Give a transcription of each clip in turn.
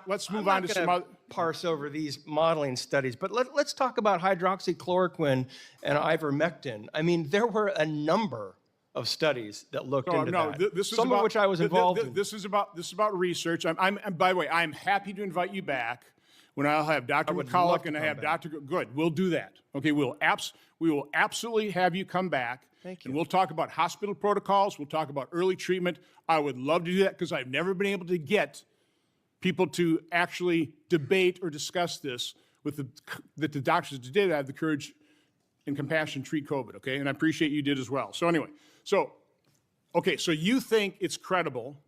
Let's move on to some other. Parse over these modeling studies, but let's talk about hydroxychloroquine and ivermectin. I mean, there were a number of studies that looked into that. Some of which I was involved in. This is about research. By the way, I'm happy to invite you back when I'll have Dr. McCulloch and I have Dr. Good. We'll do that. Okay, we will absolutely have you come back. Thank you. And we'll talk about hospital protocols. We'll talk about early treatment. I would love to do that because I've never been able to get people to actually debate or discuss this with that the doctors did have the courage and compassion to treat COVID, okay? And I appreciate you did as well. So anyway, so you think it's credible.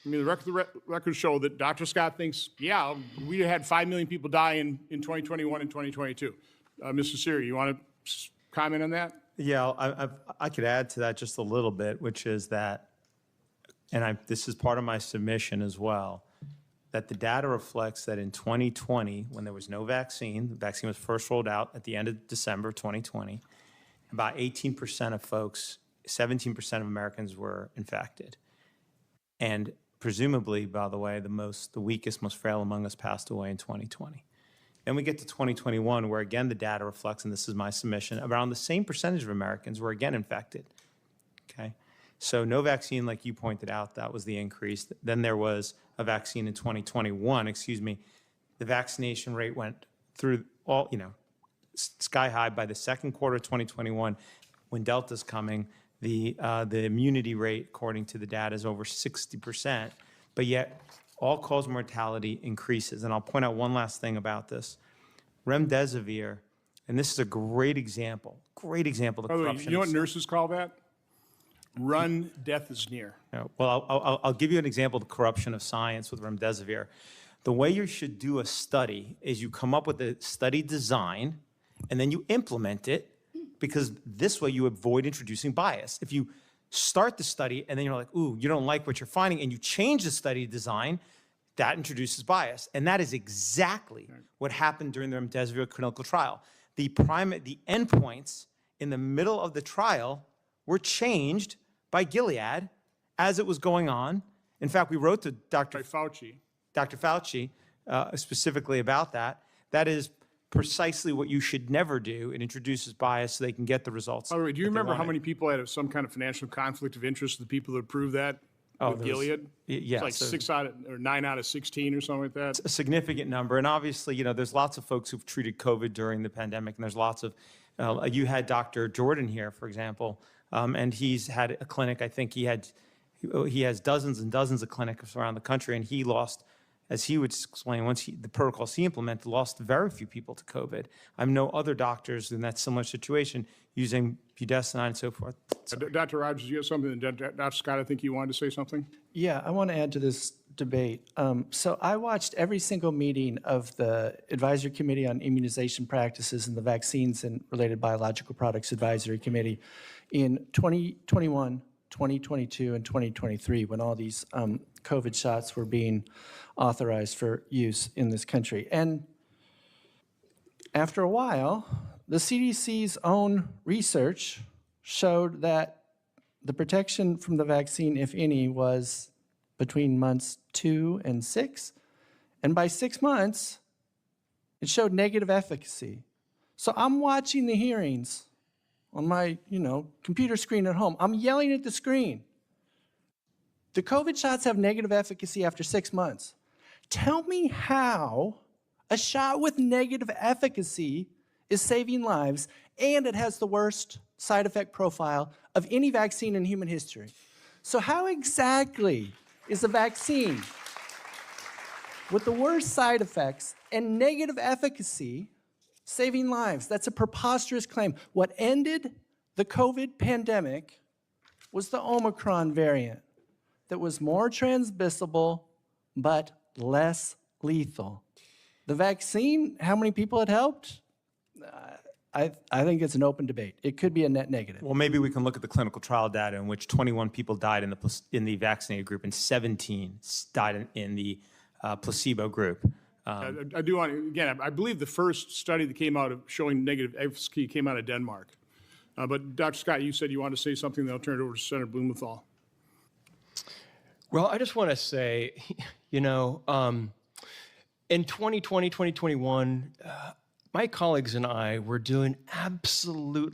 I mean, the records show that Dr. Scott thinks, yeah, we had 5 million people die in 2021 and 2022. Mr. Siri, you want to comment on that? Yeah, I could add to that just a little bit, which is that, and this is part of my submission as well, that the data reflects that in 2020, when there was no vaccine, the vaccine was first rolled out at the end of December 2020, about 18% of folks, 17% of Americans were infected. And presumably, by the way, the weakest, most frail among us passed away in 2020. Then we get to 2021, where again the data reflects, and this is my submission, around the same percentage of Americans were again infected, okay? So no vaccine, like you pointed out, that was the increase. Then there was a vaccine in 2021, the vaccination rate went through sky high. By the second quarter of 2021, when Delta's coming, the immunity rate, according to the data, is over 60%, but yet all-cause mortality increases. And I'll point out one last thing about this. Remdesivir, and this is a great example of the corruption. You know what nurses call that? Run, death is near. No. Well, I'll give you an example of the corruption of science with remdesivir. The way you should do a study is you come up with a study design and then you implement it, because this way you avoid introducing bias. If you start the study and then you're like, ooh, you don't like what you're finding, and you change the study design, that introduces bias. And that is exactly what happened during the remdesivir clinical trial. The endpoints in the middle of the trial were changed by Gilead as it was going on. In fact, we wrote to Dr. Fauci specifically about that. That is precisely what you should never do. It introduces bias so they can get the results. By the way, do you remember how many people had some kind of financial conflict of interest, the people that approved that with Gilead? Yes. It's like 9 out of 16 or something like that? It's a significant number. And obviously, there's lots of folks who've treated COVID during the pandemic, and there's lots of, you had Dr. Jordan here, for example, and he's had a clinic. I think he has dozens and dozens of clinics around the country, and he lost, as he would explain, the protocols he implemented, lost very few people to COVID. I know other doctors in that similar situation using budesonide and so forth. Dr. Rogers, you have something? Dr. Scott, I think you wanted to say something? Yeah, I want to add to this debate. So I watched every single meeting of the Advisory Committee on Immunization Practices and the Vaccines and Related Biological Products Advisory Committee in 2021, 2022, and 2023, when all these COVID shots were being authorized for use in this country. And after a while, the CDC's own research showed that the protection from the vaccine, if any, was between months 2 and 6. And by 6 months, it showed negative efficacy. So I'm watching the hearings on my, computer screen at home. I'm yelling at the screen. The COVID shots have negative efficacy after 6 months. Tell me how a shot with negative efficacy is saving lives and it has the worst side effect profile of any vaccine in human history. So how exactly is a vaccine with the worst side effects and negative efficacy saving lives? That's a preposterous claim. What ended the COVID pandemic was the Omicron variant that was more transmissible but less lethal. The vaccine, how many people it helped? I think it's an open debate. It could be a net negative. Well, maybe we can look at the clinical trial data in which 21 people died in the vaccinated group and 17 died in the placebo group. I do want to, again, I believe the first study that came out of showing negative efficacy came out of Denmark. But Dr. Scott, you said you wanted to say something, then I'll turn it over to Senator Blumenthal. Well, I just want to say, In 2020, 2021, my colleagues and I were doing absolutely